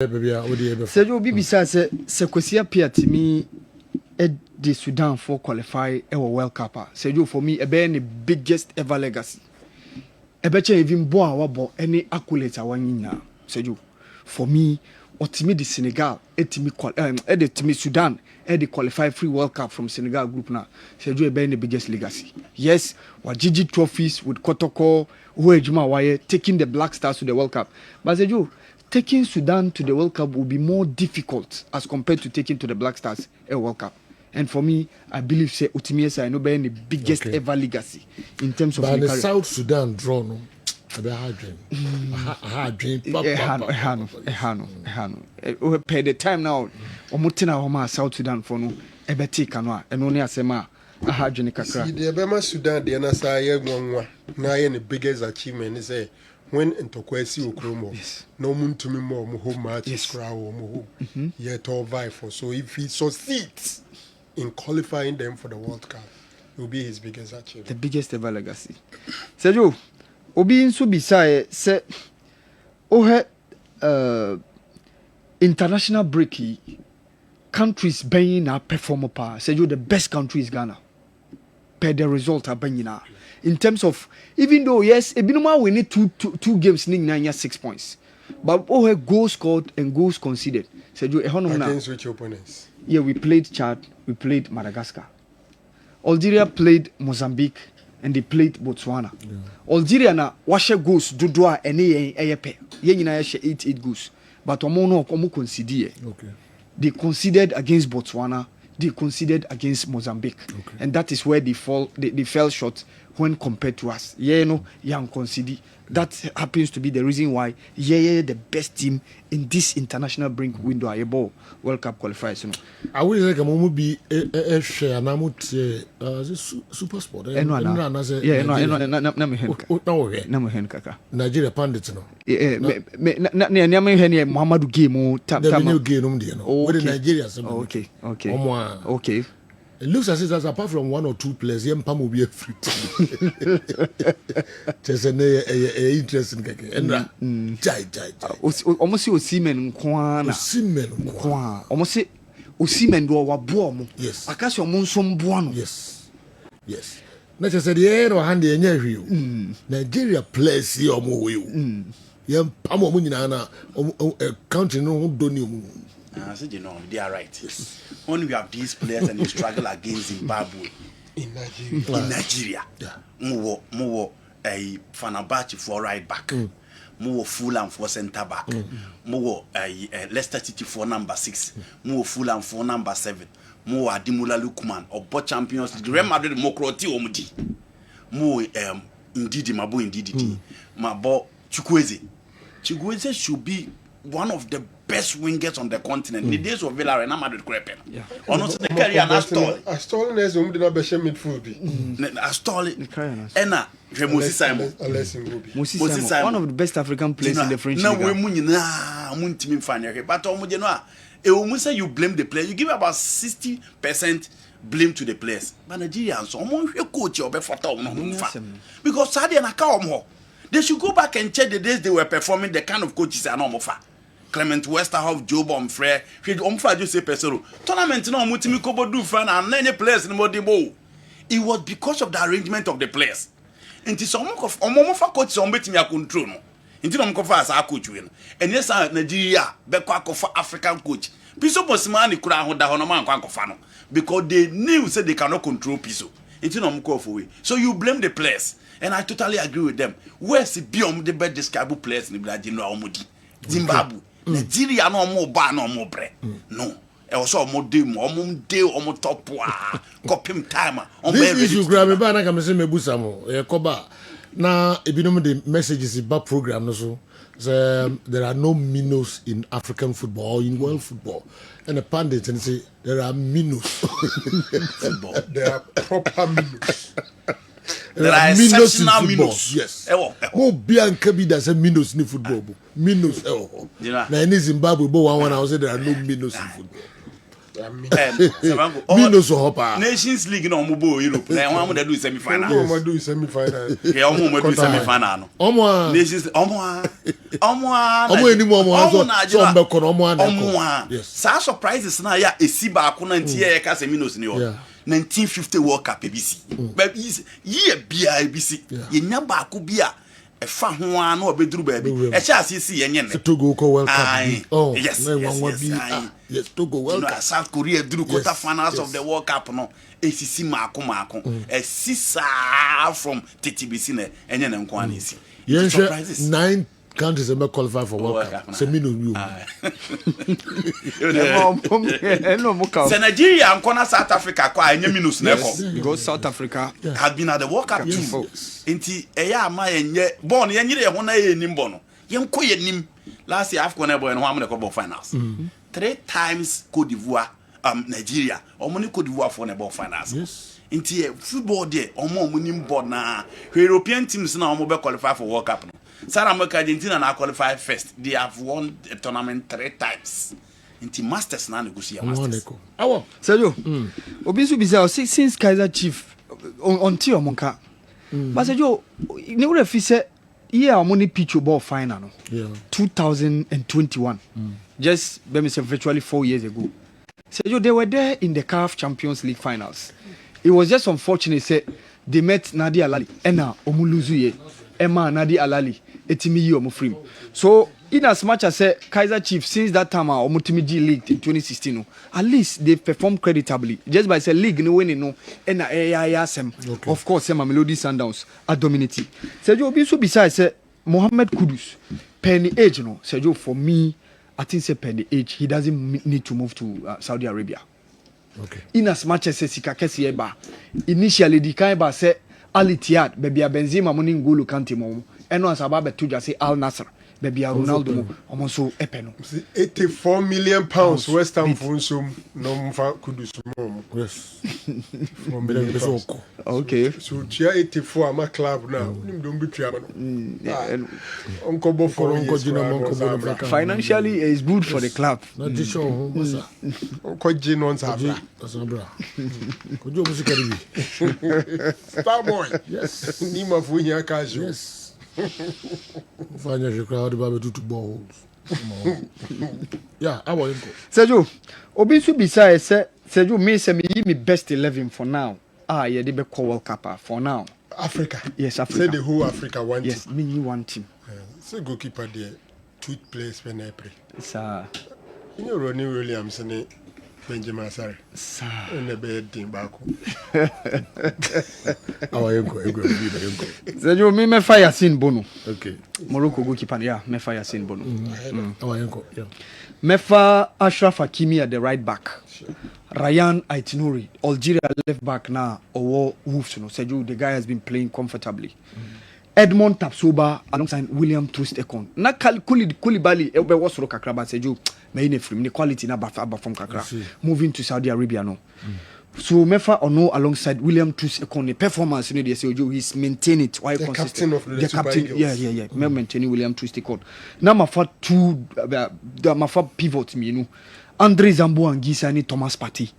Said you be says Sequoia Pier to me the Sudan for qualify a World Cup. Said you for me a the biggest ever legacy. A better even boa any accolades I want in now. Said you for me or to me the Senegal to me Sudan the qualify free World Cup from Senegal group now. Said you a the biggest legacy. Yes, what Gigi trophies with Kotoko, Uejuma Waye taking the Black Stars to the World Cup. But said you taking Sudan to the World Cup will be more difficult as compared to taking to the Black Stars a World Cup. And for me, I believe say Utimiesa I know being the biggest ever legacy in terms of the South Sudan draw no. A hard dream. Per the time now, Omutina Homa South Sudan for no ebeti kanwa and only asema a hard dream kakra. See the Bema Sudan the Anasa Yangwa na the biggest achievement is a when Ntokwesi Okromo, no moon to me more, home matches, crowd, or yet all vie for. So if he succeeds in qualifying them for the World Cup, it will be his biggest achievement. The biggest ever legacy. Sergio, Obi in Subisai said, international breaky countries being a performer power. Sergio, the best country is Ghana. Per the result, Abanyina. In terms of, even though, yes, Ebinuma we need two games, 6 points. But goals scored and goals conceded. Against which opponents? Yeah, we played Chad, we played Madagascar. Algeria played Mozambique, and they played Botswana. Yeah. Algeria na washe goals, Dudua, and Eyepe. Yenina 8 goals. But Omono conceded. Okay. They conceded against Botswana. They conceded against Mozambique, and that is where they fell short when compared to us. Young conceded. That happens to be the reason why the best team in this international brink window are able World Cup qualifiers. I will like a be a share. Super sport. Nigeria pandits. Muhammadu game. Nigeria. Okay. It looks as if apart from 1 or 2 players, Yempam will be a free team. There's an interesting almost Osimhen Kwana. Almost Osimhen do wa boom. Yes. Akasio Monson Buano. Yes. Not just the air or hand the Nigeria plays your more. Yempam Munana, country no don't. You know, they are right. Yes. When we have these players and they struggle against Zimbabwe in Nigeria, more a Fenerbahce for right back, more Fulham for centre back, more Leicester City for number 6, more Fulham for number 7, more Adimula Lukman or both champions. The Real Madrid more Kroti Omudi, more Ndidi Mabu Ndidi, Mabo Chukwueze should be one of the best wingers on the continent. In the days of Villarreal, I'm Madrid Crepen. Yeah. Honestly, the career Astoril is the best midfield. Astoril. Enna, Moses Simon. Moses Simon, one of the best African players in the French league. No, but you blame the player. You give about 60% blame to the players. But Nigerians, coach because Sadia they should go back and check the days they were performing, the kind of coaches are not offer. Clement Westerhoff, Joe Bomfrey, just say Pesero. Tournament no mutimi kobo do fan and any players in Modibo. It was because of the arrangement of the players. Inti some of omofa coach some betimi control no. Inti no mkofa as a coach win. And yes Nigeria be kwa kofa African coach. Piso Bosimani kura ho da ho no man kwa kofa no because they knew say they cannot control Piso. Inti no mkofa we. So you blame the players and I totally agree with them. Where's the beyond the best describable players in the Zimbabwe? Nigeria no more bar no more bread. No. E also more top copim timer. This issue grab me ba na ka say mebusa mo. E koba na ebinom the messages about program no so. There are no minnows in African football or in world football. And the pundits and say there are minnows. Football. There are proper minnows. There are exceptional minnows. Yes. Mo bianca be there's a minnows in football. Minnows. Now in Zimbabwe, but one I say there are no minnows in football. Minos or Hopper. Nations League no mubo Europe. Na one do semi final. No, do semi final. Okay, omo do semi final. Omo. Nations omo eni mo so mbeko no omo. Yes. Sa surprises na ya esi ba ko na ntie ya ka Minos ni o. 1950 World Cup ABC. But ye bia ABC. Ye nya ba ko bia e fa ho an no obeduru ba bi. E cha asisi ye nye ne. Togo ko World Cup. Oh, yes. Yes, Togo World Cup. South Korea drew quarter finals of the World Cup no. ACC mako. E sisa from TTBC ne enye ne nko anisi. Yes, 9 countries that qualify for World Cup. So me no you. Nigeria and corner South Africa kwa enye minus never. Because South Africa had been at the World Cup too. Enti eya ma enye born ye nyire ho na ye nim bono. Ye nko ye nim. Last year African boy no am the finals. 3 times Cote d'Ivoire Nigeria. Omoni Cote d'Ivoire for the finals. Yes. Inti football there omo nim board na European teams na omo be qualify for World Cup no. South America, Argentina na qualify first. They have won the tournament 3 times. Inti Masters na negotiate Masters. Awo. Sergio. Obisu bisa since Kaiser Chief until Monka. But Sergio, ni ure fi se year omoni pitch ball final no. Yeah. 2021. Just let me say virtually 4 years ago. Sergio, they were there in the CAF Champions League finals. It was just unfortunate say they met Nadi Alali. Ena omuluzuye. Emma Nadi Alali. Etimi yi omufrim. So in as much as say Kaiser Chiefs since that time omutimi G League in 2016 no, at least they performed creditably just by say league no winning no and sem of course say Mamelodi Sundowns are dominating. Sergio obi so besides say Mohammed Kudus penny age no Sergio for me I think say penny age he doesn't need to move to Saudi Arabia. Okay. In as much as Sika Kesi eba initially the kind ba say Al Ittihad baby Benzema money N'Golo Kante mo eno asaba betu just say Al Nassr baby Ronaldo mo omo so epeno 84 million pounds West Ham for some no mfa Kudus mo. Yes. For million. Okay. So chia 84 ama club now nim don betwa no. Onko bo for onko financially it's good for the club. Not the show masa. Onko gin on sabra. Sabra. Kojo musika bi. Star boy. Yes. Nima fu nya casual. Yes. Fanya je crowd ba be tutu balls. Yeah, I want to. Sergio, obi so beside say Sergio me say me best 11 for now. Yeah, they be call World Cup for now. Africa. Yes, Africa. Say the whole Africa one yes, team. me one team. So goalkeeper there, tweet players when April. Sir. You know Ronnie Williams and Benjamin Sarri. Sir. And the bed team back. How you go? Sergio me fire sin Bono. Okay. Morocco goalkeeper, yeah, me fire sin Bono. How you go? Yeah. Mefa Ashraf Hakimi at the right back. Sure. Ryan Aït-Nouri, Algeria left back now. Or Wolves, you know. Sergio, the guy has been playing comfortably. Edmond Tapsoba alongside William Troost-Ekong. Na Koulibaly ebe was roka kraba Sergio. Me ine free. Me quality na ba from kakra. Moving to Saudi Arabia no. So Mefa ono alongside William Troost-Ekong. The performance you know Sergio he's maintained it. Why the captain of the captain? Yeah. Me maintaining William Troost-Ekong. Na mafa two mafa pivot me you know. Andre Zambo Anguissa ni Thomas Partey.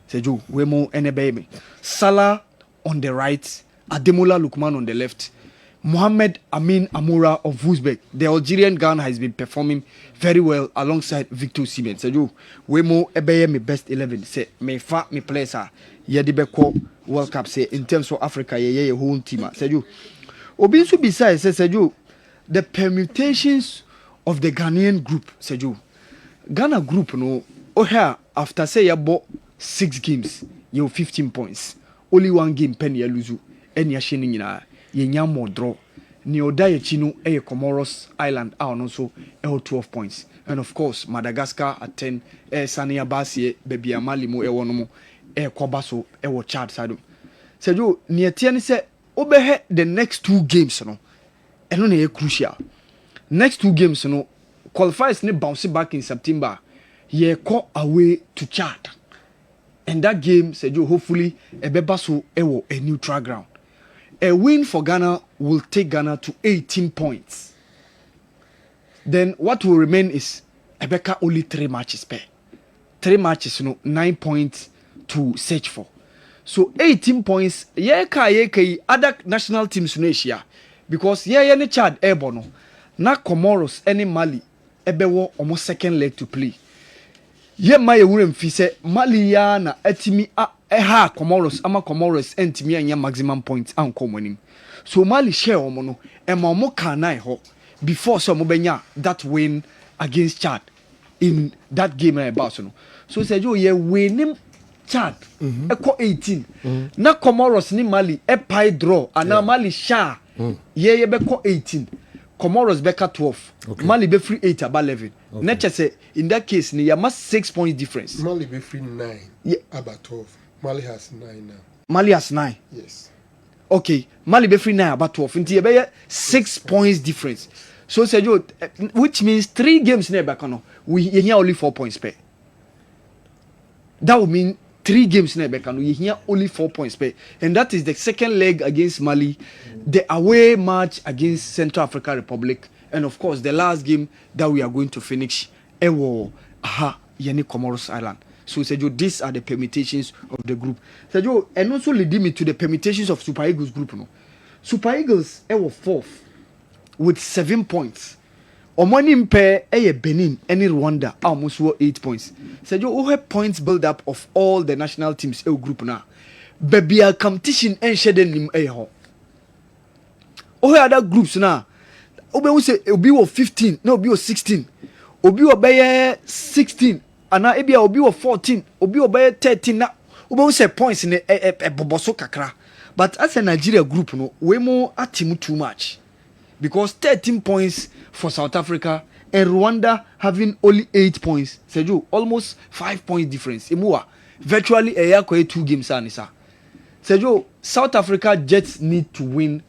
Sergio we mo enebe. Salah on the right, Ademola Lookman on the left. Mohamed Amin Amoura of Wolfsburg, the Algerian gunner, has been performing very well alongside Victor Osimhen. Sergio, we mo ebeye me best 11. Say me fa me players are ye de ko World Cup. Say in terms of Africa, ye whole team. Sergio, obi so besides say Sergio, the permutations of the Ghanaian group. Sergio, Ghana group no. Oh here after say you bought 6 games, you 15 points. Only 1 game pen you lose. Any shining in yenya more draw ni oda yechinu Comoros Island no so 12 points, and of course Madagascar at 10 Sania Basie baby amali mo no mo Kobaso Chad side. Sergio ni etiani say obehe the next 2 games no eno na crucial. Next 2 games no qualifiers ni bounce back in September ye call away to Chad, and that game Sergio hopefully ebeba so a neutral ground. A win for Ghana will take Ghana to 18 points. Then what will remain is Ebeka only 3 matches per. 3 matches, 9 points to search for. So 18 points, other national teams no Asia. Because ne Chad Ebono, na Comoros, any Mali, Ebewo almost second leg to play. My wouldn't say Mali ya na etimi Comoros, ama Comoros entimi anya maximum points and winning. So Mali share omono, and Momo kanai ho before some mobenya that win against Chad in that game about so said you winning Chad equal 18 na Comoros ni Mali pie draw and now Mali sha ye beko 18 Comoros beka 12 Mali be free 8 about 11 nature say in that case ni ya must 6 points difference. Mali be free 9 about 12. Mali has 9 now. Mali has 9. Yes. Okay, Mali be free 9 about 12 into ye 6 points difference. So said you, which means 3 games never back we hear only 4 points per. That would mean 3 games never back we hear only 4 points per, and that is the second leg against Mali, the away match against Central African Republic, and of course the last game that we are going to finish. Ewo Yeni Comoros Island. So said you, these are the permutations of the group. Said you, and also lead me to the permutations of Super Eagles group. No, Super Eagles ewo 4th. With 7 points. Omoni mpe Benin any Rwanda almost 8 points. So you have points build up of all the national teams group now. Baby a competition and shedden nim ho. Other groups now. Obi say obi 15, no obi 16. Obi obey 16 and now ebi obi 14, obi obey 13 na obi say points in boboso kakra. But as a Nigeria group no, we more atimu too much. Because 13 points for South Africa and Rwanda having only 8 points. Seju, almost 5 points difference. Imua, virtually a year 2 games. Seju, South Africa just need to win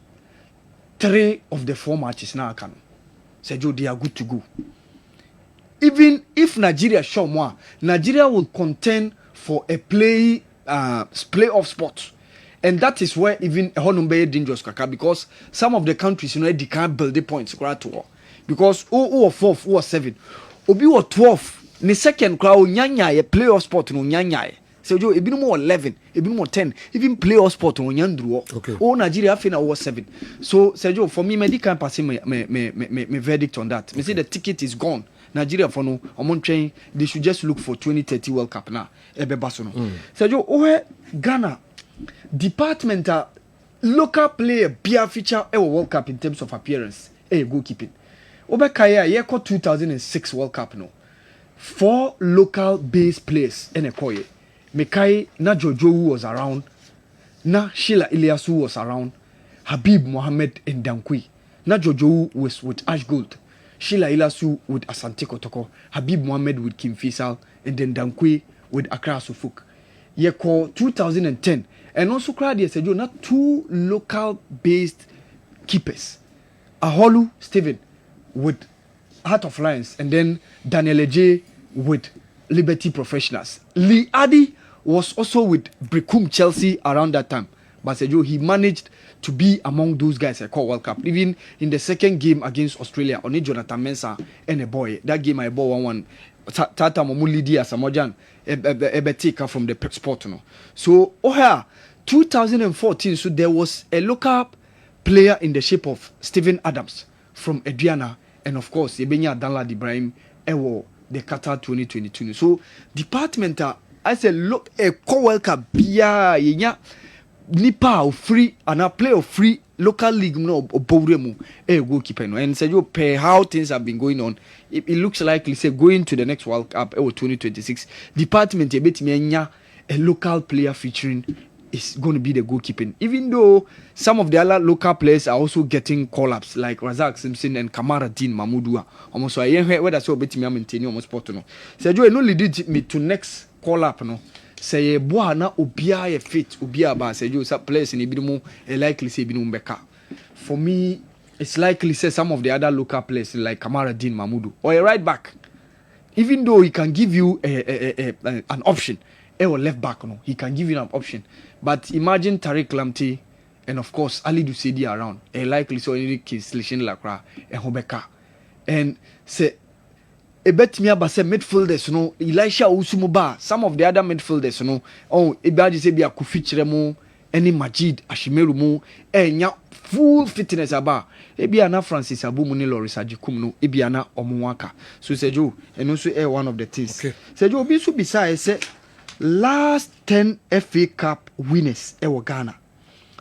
3 of the 4 matches now. Seju, they are good to go. Even if Nigeria show more, Nigeria will contend for a playoff spot. And that is where even a Honumbe dangerous kaka, because some of the countries they can't build the points because who 4th, who 7th, obi 12th, the second crowd nyanya a playoff spot no nyanya. So you even more 11, even more 10, even playoff spot on nyandru. Okay. Oh Nigeria fina was 7. So Sergio, for me, I can't pass my verdict on that. Me say the ticket is gone. Nigeria for no among train, they should just look for 2030 World Cup now. Ebe basono. Sergio, Ghana department local player beer feature World Cup in terms of appearance goalkeeping. Obekaya ye 2006 World Cup no. 4 local based players in a koye. Mekai na Jojo was around, na Sheila Iliasu was around, Habib Mohammed and Dankwi. Na Jojo was with Ash Gold, Sheila Iliasu with Asante Kotoko, Habib Mohammed with Kim Faisal, and then Dankwi with Accra Sufuk. Ye call 2010. And also Claudia said, you're not 2 local based keepers. Aholu Steven with Heart of Lions, and then Daniel Eje with Liberty Professionals. Lee Addy was also with Brecum Chelsea around that time. But said he managed to be among those guys I call World Cup. Even in the second game against Australia, only Jonathan Mensah and a boy. That game I bought 1-1. Tata Momulidi Asamojan Ebetika from the sport. No. So, 2014, so there was a local player in the shape of Stephen Adams from Adriana, and of course, Yebenya Danlad Ibrahim Ewo, the Qatar 2022. So, department, I said, look, a World Cup, Bia, Nipa, free, and a play of free local league, no, Bouremu, a goalkeeper. And said, you pay how things have been going on. It looks likely, say, going to the next World Cup, 2026. Department, a local player featuring is going to be the goalkeeping. Even though some of the other local players are also getting call-ups, like Razak Simpson and Kamara Dean Mahmoudua. Almost so I hear whether so bit me maintain almost spot no. So you no lead me to next call-up no. Say boa na obia fit obia ba say you some players in Ibimu likely say Ibimu Beka. For me, it's likely say some of the other local players like Kamara Dean Mahmoudou or a right back. Even though he can give you an option, or left back no, he can give you an option. But imagine Tariq Lamptey and of course Ali Dusedi around. A likely so any case Lishin Lacra and Hobeka. And say ebetimi abase midfielders no Elisha Usumuba, some of the other midfielders no ebaji say bia Kofi Chiremu any Majid Ashimeru mu enya full fitness aba ebia na Francis Abumu ni Loris Ajikum no ebia na omuwaka so Sejo eno so one of the things Sejo obi so beside say last 10 FA Cup winners e Ghana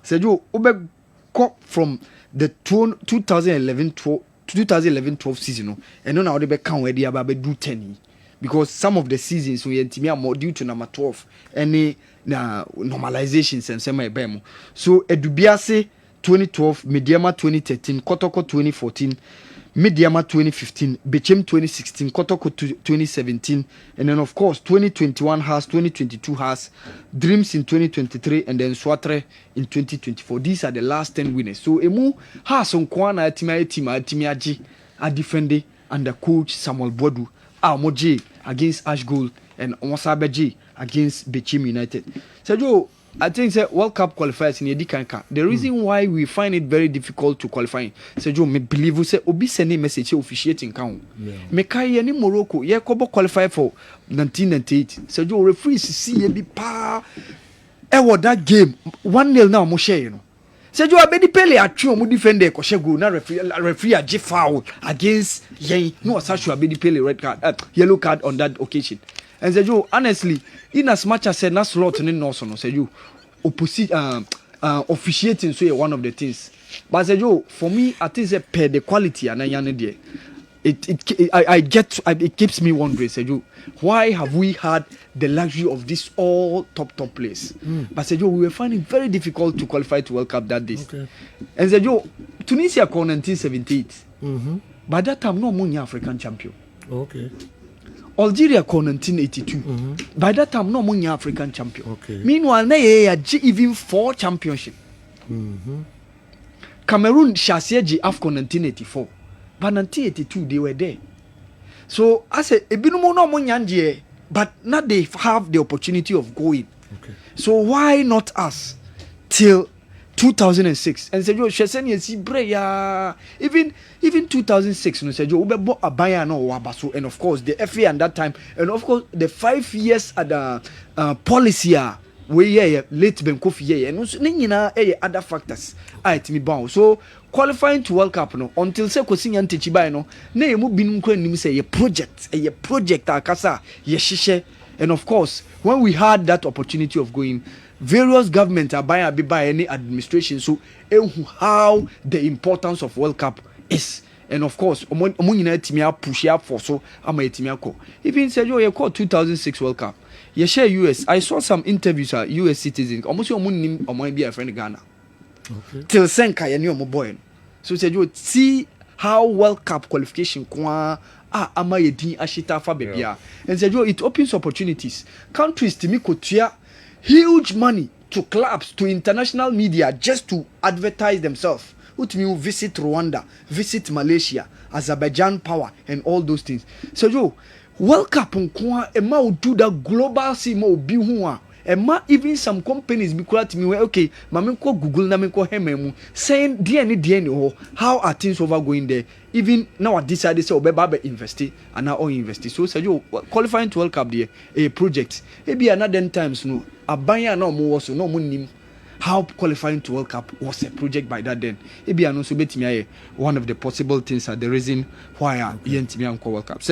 Sejo obe from the 2011-12 season no eno na ode be kan we dia ba be do 10 because some of the seasons we yentimi am due to number 12 any na normalization sema ebemo so edubiase 2012 Mediama 2013 Kotoko 2014 Mediama 2015 Bechem 2016 Kotoko 2017 and then of course 2021 has 2022 has Dreams in 2023 and then Swatre in 2024 these are the last 10 winners so emu has on kwana team aji a defender under coach Samuel Bodu Moji against Ash Gold and Omosabeji against Bechem United. So I think that World Cup qualifiers in Edikanka. The reason why we find it very difficult to qualify, Sergio, me believe you say obi sending message officiating count. Me kai ni Morocco, ye kobo qualify for 1998. Sergio referee see ye be pa. That game 1-0 now mo share you know. Sergio abedi pele atwe mo defender ko shego na referee agi foul against yen no such abedi pele red card yellow card on that occasion. And Sergio honestly in as much as na slot ni no so no Sergio opposite officiating so one of the things but Sergio for me I think say per the quality and yan there it keeps me wondering Sergio why have we had the luxury of this all top players but Sergio we were finding it very difficult to qualify to World Cup that day and Sergio Tunisia called 1978 by that time no money African champion Algeria called 1982 by that time no money African champion meanwhile na even 4 championship Cameroon Shaseji AFCON 1984 but 1982 they were there so I said ebinumo no monyanje but now they have the opportunity of going so why not us till 2006 and Sergio Sheseni esi breya even 2006 no Sergio ubebo abaya no wabaso and of course the FA at that time and of course the 5 years at the policy we late Ben Kofi and also nyina other factors me bound so qualifying to World Cup no until say Kosi Antichibai no na emu binum kwa nim say a project akasa ye hihye and of course when we had that opportunity of going various governments are by any administration so how the importance of World Cup is and of course omunyina timi push up for so ama timi akọ even say you call 2006 World Cup you share US I saw some interviews at US citizens almost omunim omo be a friend Ghana till senka ye ni omo boy so say you see how World Cup qualification kwa ama yedin ashita fa bebia and say it opens opportunities countries timi kotua huge money to clubs to international media just to advertise themselves which mean visit Rwanda visit Malaysia Azerbaijan power and all those things so yo World Cup nko ema will do that global scene mo bi hu a ema even some companies be quite me okay mame ko Google na me ko hememu saying DNA ho how are things over going there even now I decided say obeba be invest and now invest so say you qualifying to World Cup there a project e be another times no abanya na mo so no mo nim how qualifying to World Cup was a project by that then e be no so betimi one of the possible things are the reason why yentimi am World Cup